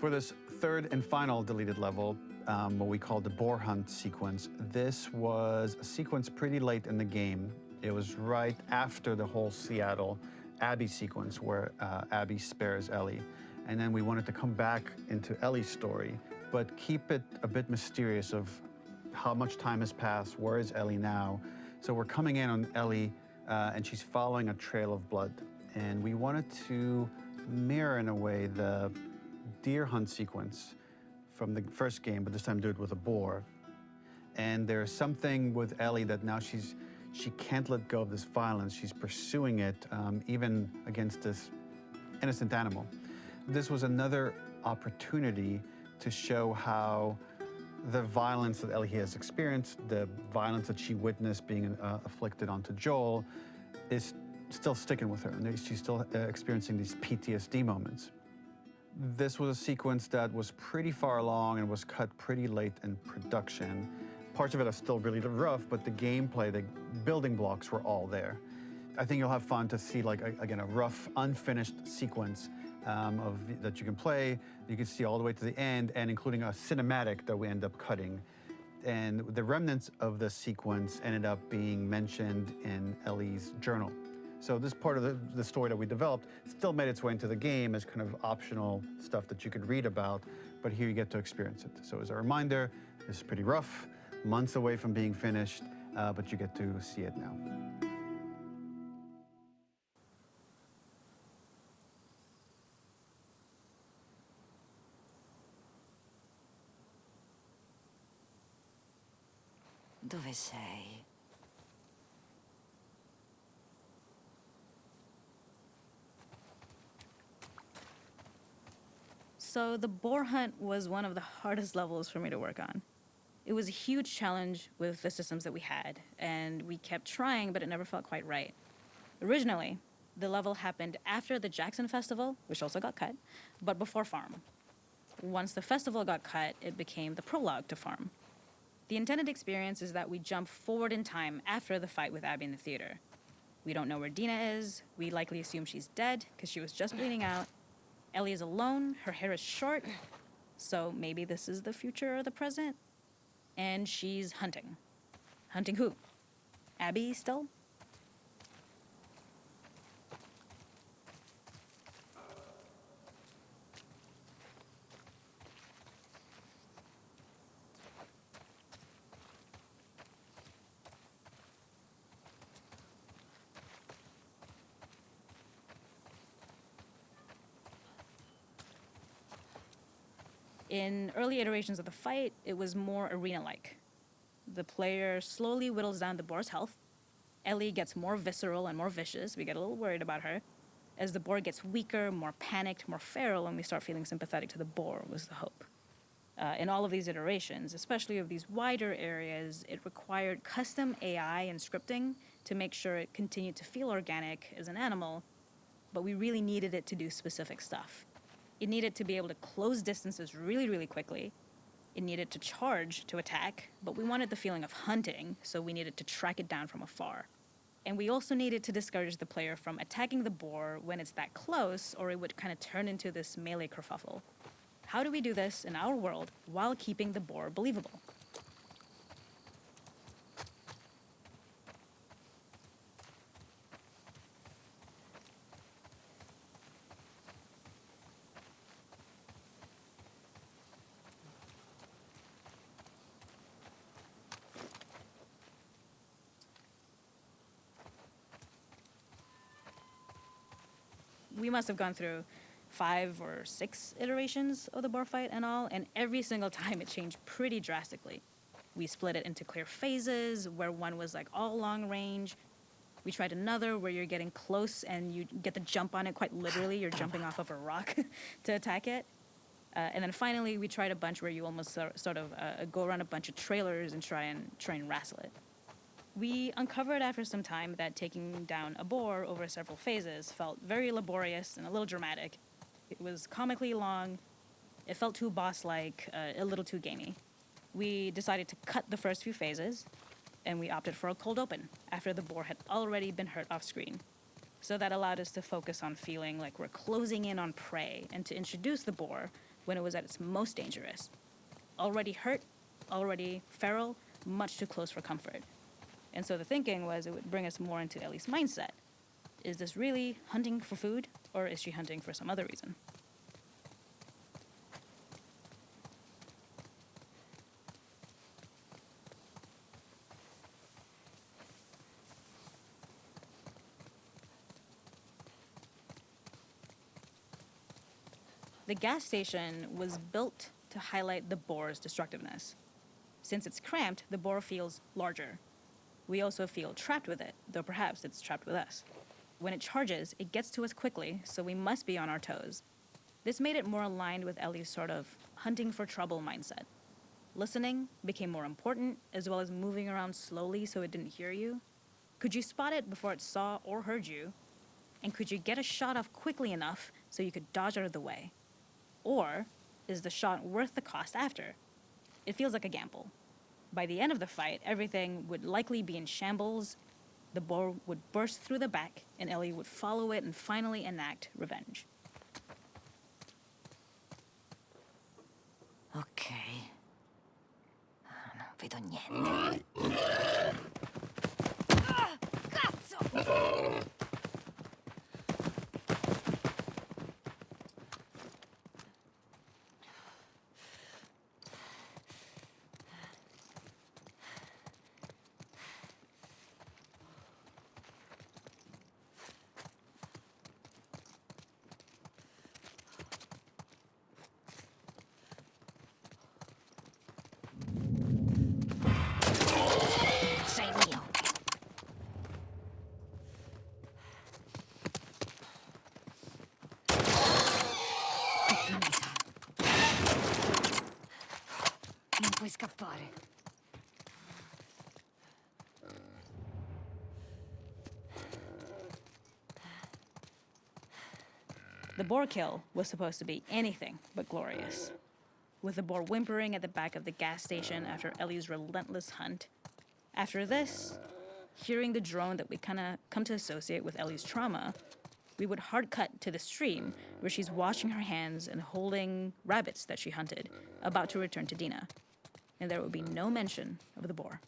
For this third and final deleted level, what we call the boar hunt sequence, this was a sequence pretty late in the game. It was right after the whole Seattle Abby sequence where Abby spares Ellie. And then we wanted to come back into Ellie's story, but keep it a bit mysterious of how much time has passed, where is Ellie now? So we're coming in on Ellie and she's following a trail of blood. And we wanted to mirror in a way the deer hunt sequence from the first game, but this time do it with a boar. And there's something with Ellie that now she can't let go of this violence. She's pursuing it, even against this innocent animal. This was another opportunity to show how the violence that Ellie has experienced, the violence that she witnessed being afflicted onto Joel, is still sticking with her, and she's still experiencing these PTSD moments. This was a sequence that was pretty far along and was cut pretty late in production. Parts of it are still really rough, but the gameplay, the building blocks were all there. I think you'll have fun to see, like, again, a rough, unfinished sequence that you can play. You can see all the way to the end, and including a cinematic that we end up cutting. And the remnants of the sequence ended up being mentioned in Ellie's journal. So this part of the story that we developed still made its way into the game as kind of optional stuff that you could read about, but here you get to experience it. So as a reminder, this is pretty rough, months away from being finished, but you get to see it now. Dove sei? So the boar hunt was one of the hardest levels for me to work on. It was a huge challenge with the systems that we had, and we kept trying, but it never felt quite right. Originally, the level happened after the Jackson Festival, which also got cut, but before Farm. Once the festival got cut, it became the prologue to Farm. The intended experience is that we jump forward in time after the fight with Abby in the theater. We don't know where Dina is. We likely assume she's dead because she was just bleeding out. Ellie is alone. Her hair is short. So maybe this is the future or the present. And she's hunting. Hunting who? Abby still? In early iterations of the fight, it was more arena-like. The player slowly whittles down the boar's health. Ellie gets more visceral and more vicious. We get a little worried about her. As the boar gets weaker, more panicked, more feral, and we start feeling sympathetic to the boar was the hope. In all of these iterations, especially of these wider areas, it required custom AI and scripting to make sure it continued to feel organic as an animal, but we really needed it to do specific stuff. It needed to be able to close distances really, really quickly. It needed to charge to attack, but we wanted the feeling of hunting, so we needed to track it down from afar. And we also needed to discourage the player from attacking the boar when it's that close, or it would kind of turn into this melee kerfuffle. How do we do this in our world while keeping the boar believable? We must have gone through 5 or 6 iterations of the boar fight and all, and every single time it changed pretty drastically. We split it into clear phases, where one was like all long range. We tried another where you're getting close and you get the jump on it quite literally. You're jumping off of a rock to attack it. And then finally, we tried a bunch where you almost sort of go around a bunch of trailers and try and wrestle it. We uncovered after some time that taking down a boar over several phases felt very laborious and a little dramatic. It was comically long, it felt too boss-like, a little too gamey. We decided to cut the first few phases, and we opted for a cold open after the boar had already been hurt off-screen. So that allowed us to focus on feeling like we're closing in on prey and to introduce the boar when it was at its most dangerous. Already hurt, already feral, much too close for comfort. And so the thinking was it would bring us more into Ellie's mindset. Is this really hunting for food, or is she hunting for some other reason? The gas station was built to highlight the boar's destructiveness. Since it's cramped, the boar feels larger. We also feel trapped with it, though perhaps it's trapped with us. When it charges, it gets to us quickly, so we must be on our toes. This made it more aligned with Ellie's sort of hunting for trouble mindset. Listening became more important, as well as moving around slowly so it didn't hear you. Could you spot it before it saw or heard you? And could you get a shot off quickly enough so you could dodge out of the way? Or is the shot worth the cost after? It feels like a gamble. By the end of the fight, everything would likely be in shambles. The boar would burst through the back, and Ellie would follow it and finally enact revenge. Ok. Non vedo niente. Ah, cazzo! Sei mio. È finita. Non puoi scappare. The boar kill was supposed to be anything but glorious. With the boar whimpering at the back of the gas station after Ellie's relentless hunt. After this, hearing the drone that we kind of come to associate with Ellie's trauma, we would hard cut to the stream where she's washing her hands and holding rabbits that she hunted, about to return to Dina. And there would be no mention of the boar.